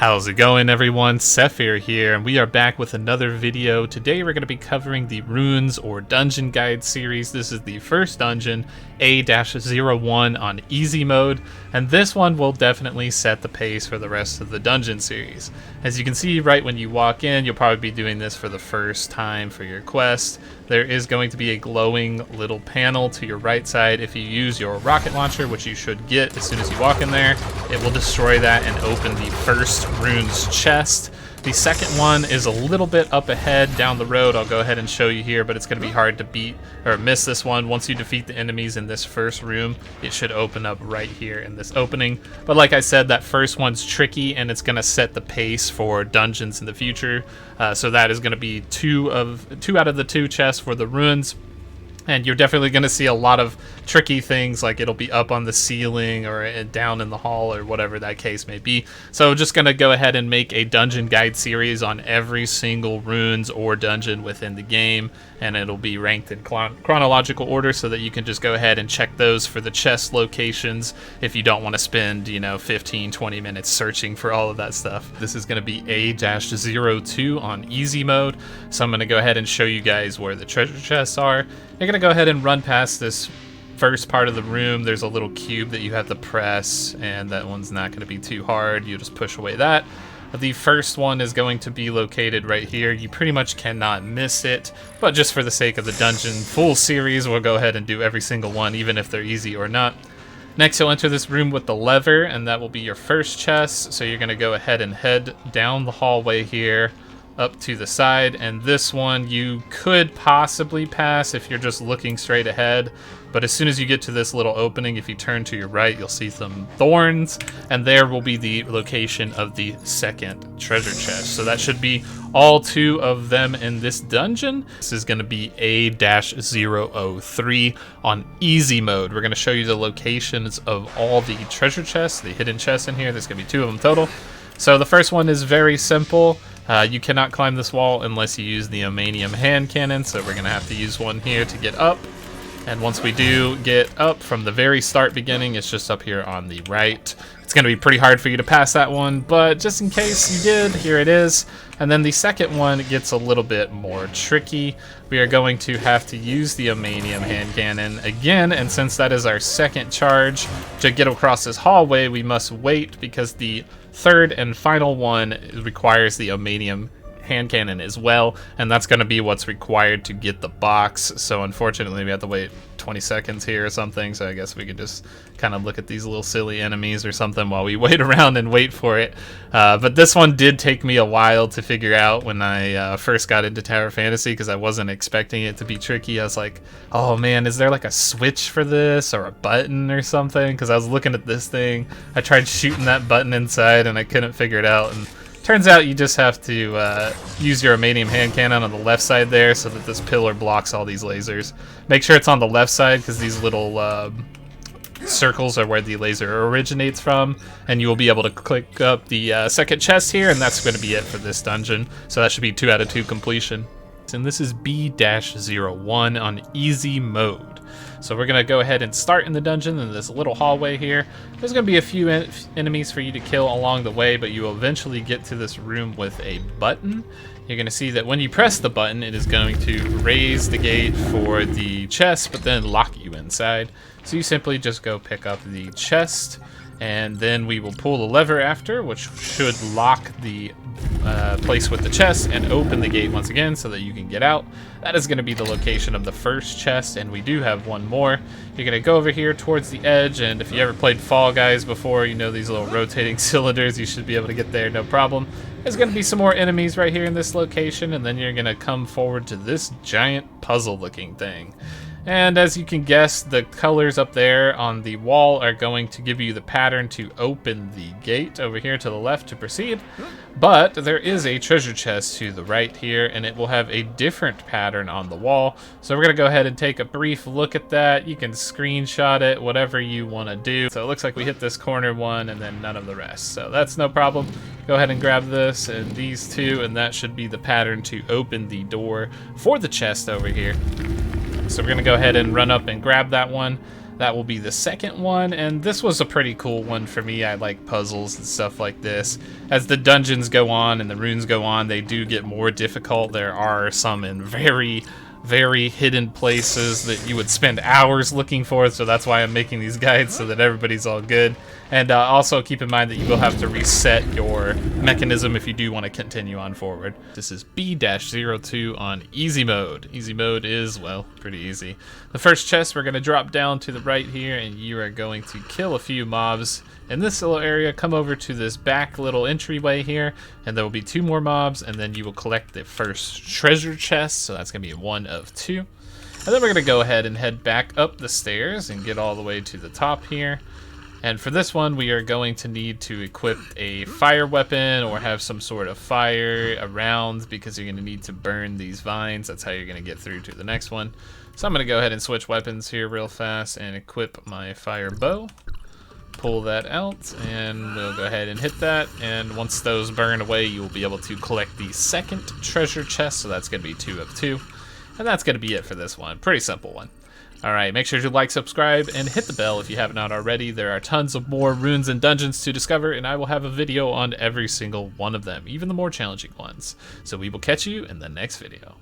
How's it going, everyone? Sethphir here, and we are back with another video. Today we're going to be covering the Runes or Dungeon Guide series. This is the first dungeon, A01 on easy mode, and this one will definitely set the pace for the rest of the dungeon series. As you can see right when you walk in, you'll probably be doing this for the first time for your quest. There is going to be a glowing little panel to your right side. If you use your rocket launcher, which you should get as soon as you walk in there, it will destroy that and open the first Runes chest. The second one is a little bit up ahead down the road. I'll go ahead and show you here, but it's going to be hard to beat or miss this one. Once you defeat the enemies in this first room, it should open up right here in this opening. But like I said, that first one's tricky and it's going to set the pace for dungeons in the future. So that is going to be two out of the two chests for the runes. And you're definitely going to see a lot of tricky things, like it'll be up on the ceiling or down in the hall or whatever that case may be. So just going to go ahead and make a dungeon guide series on every single runes or dungeon within the game. And it'll be ranked in chronological order so that you can just go ahead and check those for the chest locations if you don't want to spend, 15-20 minutes searching for all of that stuff. This is going to be A02 on easy mode. So I'm going to go ahead and show you guys where the treasure chests are. You're going to go ahead and run past this first part of the room. There's a little cube that you have to press, and that one's not going to be too hard. You just push away that. The first one is going to be located right here. You pretty much cannot miss it, but just for the sake of the dungeon full series, we'll go ahead and do every single one, even if they're easy or not. Next, you'll enter this room with the lever, and that will be your first chest. So you're going to go ahead and head down the hallway here, up to the side, and this one you could possibly pass if you're just looking straight ahead, but as soon as you get to this little opening, if you turn to your right, you'll see some thorns, and there will be the location of the second treasure chest. So that should be all two of them in this dungeon. This is going to be A-003 on easy mode. We're going to show you the locations of all the treasure chests, the hidden chests in here. There's going to be two of them total. So the first one is very simple. You cannot climb this wall unless you use the Omanium hand cannon, so we're going to have to use one here to get up. And once we do get up from the very start beginning, it's just up here on the right. It's going to be pretty hard for you to pass that one, but just in case you did, here it is. And then the second one gets a little bit more tricky. We are going to have to use the Omanium hand cannon again, and since that is our second charge, to get across this hallway, we must wait because the third and final one requires the Omanium hand cannon as well, and that's going to be what's required to get the box. So unfortunately we have to wait 20 seconds here or something, so I guess we could just kind of look at these little silly enemies or something while we wait around and wait for it. But this one did take me a while to figure out when I first got into Tower Fantasy, because I wasn't expecting it to be tricky. I was like, oh man, is there like a switch for this or a button or something? Because I was looking at this thing, I tried shooting that button inside and I couldn't figure it out, and turns out you just have to use your Omanium hand cannon on the left side there so that this pillar blocks all these lasers. Make sure it's on the left side because these little circles are where the laser originates from, and you will be able to click up the second chest here, and that's going to be it for this dungeon. So that should be 2 out of 2 completion. And this is B-01 on easy mode. So we're going to go ahead and start in the dungeon in this little hallway here. There's going to be a few enemies for you to kill along the way, but you will eventually get to this room with a button. You're going to see that when you press the button, it is going to raise the gate for the chest, but then lock you inside. So you simply just go pick up the chest, and then we will pull the lever after, which should lock the place with the chest and open the gate once again so that you can get out. That is going to be the location of the first chest, and we do have one more. You're going to go over here towards the edge, and if you ever played Fall Guys before, you know these little rotating cylinders. You should be able to get there, no problem. There's going to be some more enemies right here in this location, and then you're going to come forward to this giant puzzle-looking thing. And as you can guess, the colors up there on the wall are going to give you the pattern to open the gate over here to the left to proceed. But there is a treasure chest to the right here, and it will have a different pattern on the wall. So we're going to go ahead and take a brief look at that. You can screenshot it, whatever you want to do. So it looks like we hit this corner one and then none of the rest. So that's no problem. Go ahead and grab this and these two, and that should be the pattern to open the door for the chest over here. So we're going to go ahead and run up and grab that one. That will be the second one, and this was a pretty cool one for me. I like puzzles and stuff like this. As the dungeons go on and the runes go on, they do get more difficult. There are some in very hidden places that you would spend hours looking for, so that's why I'm making these guides so that everybody's all good. And also keep in mind that you will have to reset your mechanism if you do want to continue on forward. This is B-02 on easy mode. Easy mode is, well, pretty easy. The first chest, we're going to drop down to the right here, and you are going to kill a few mobs in this little area. Come over to this back little entryway here, and there will be 2 more mobs, and then you will collect the first treasure chest, so that's going to be 1 of 2. And then we're going to go ahead and head back up the stairs and get all the way to the top here. And for this one, we are going to need to equip a fire weapon or have some sort of fire around, because you're going to need to burn these vines. That's how you're going to get through to the next one. So I'm going to go ahead and switch weapons here real fast and equip my fire bow. Pull that out, and we'll go ahead and hit that. And once those burn away, you will be able to collect the second treasure chest. So that's going to be 2 of 2. And that's going to be it for this one. Pretty simple one. Alright, make sure to like, subscribe, and hit the bell if you have not already. There are tons of more runes and dungeons to discover, and I will have a video on every single one of them, even the more challenging ones. So we will catch you in the next video.